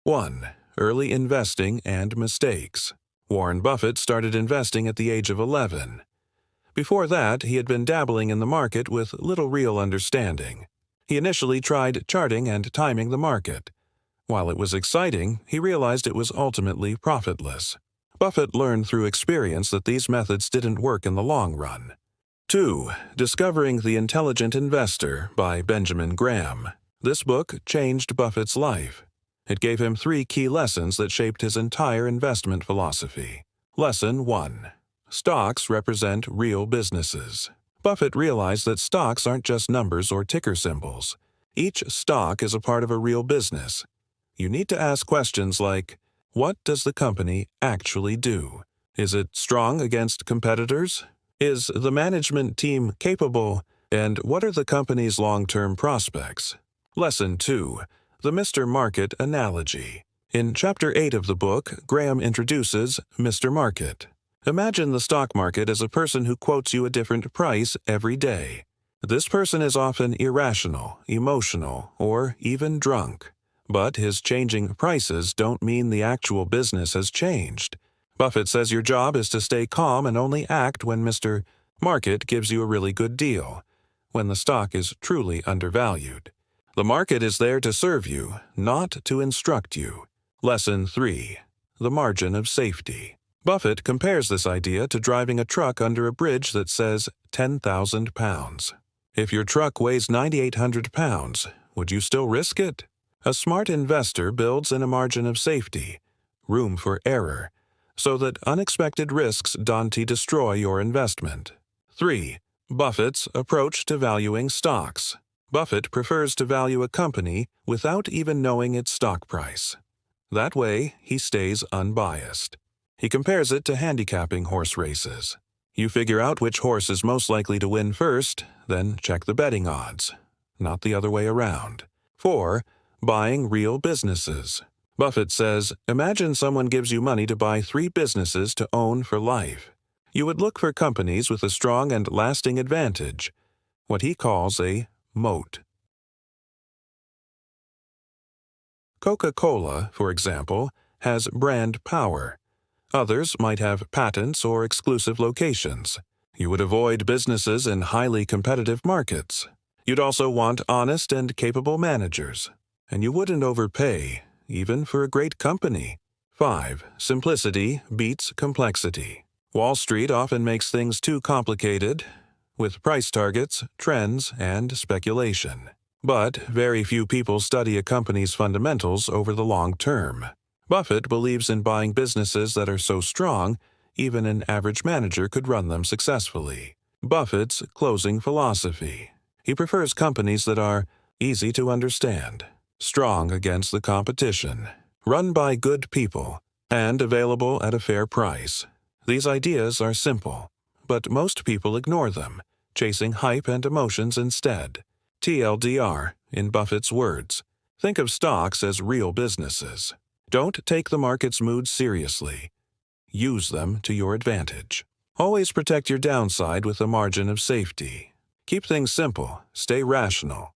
1. Early investing and mistakes. Warren Buffett started investing at the age of 11. Before that, he had been dabbling in the market with little real understanding. He initially tried charting and timing the market. While it was exciting, he realized it was ultimately profitless. Buffett learned through experience that these methods didn't work in the long run. 2. Discovering the Intelligent Investor by Benjamin Graham. This book changed Buffett's life. It gave him 3 key lessons that shaped his entire investment philosophy. Lesson 1. Stocks represent real businesses. Buffett realized that stocks aren't just numbers or ticker symbols. Each stock is a part of a real business. You need to ask questions like, what does the company actually do? Is it strong against competitors? Is the management team capable? And what are the company's long-term prospects? Lesson 2. The Mr. Market Analogy. In Chapter 8 of the book, Graham introduces Mr. Market. Imagine the stock market as a person who quotes you a different price every day. This person is often irrational, emotional, or even drunk. But his changing prices don't mean the actual business has changed. Buffett says your job is to stay calm and only act when Mr. Market gives you a really good deal, when the stock is truly undervalued. The market is there to serve you, not to instruct you. Lesson 3. The Margin of Safety. Buffett compares this idea to driving a truck under a bridge that says 10,000 pounds. If your truck weighs 9,800 pounds, would you still risk it? A smart investor builds in a margin of safety, room for error, so that unexpected risks don't destroy your investment. 3. Buffett's approach to valuing stocks. Buffett prefers to value a company without even knowing its stock price. That way, he stays unbiased. He compares it to handicapping horse races. You figure out which horse is most likely to win first, then check the betting odds, not the other way around. 4. Buying real businesses. Buffett says, imagine someone gives you money to buy 3 businesses to own for life. You would look for companies with a strong and lasting advantage, what he calls a moat. Coca-Cola, for example, has brand power. Others might have patents or exclusive locations. You would avoid businesses in highly competitive markets. You'd also want honest and capable managers. And you wouldn't overpay, even for a great company. 5. Simplicity beats complexity. Wall Street often makes things too complicated, with price targets, trends, and speculation. But very few people study a company's fundamentals over the long term. Buffett believes in buying businesses that are so strong, even an average manager could run them successfully. Buffett's closing philosophy. He prefers companies that are easy to understand, strong against the competition, run by good people, and available at a fair price. These ideas are simple, but most people ignore them, chasing hype and emotions instead. TLDR, in Buffett's words, think of stocks as real businesses. Don't take the market's mood seriously. Use them to your advantage. Always protect your downside with a margin of safety. Keep things simple, stay rational,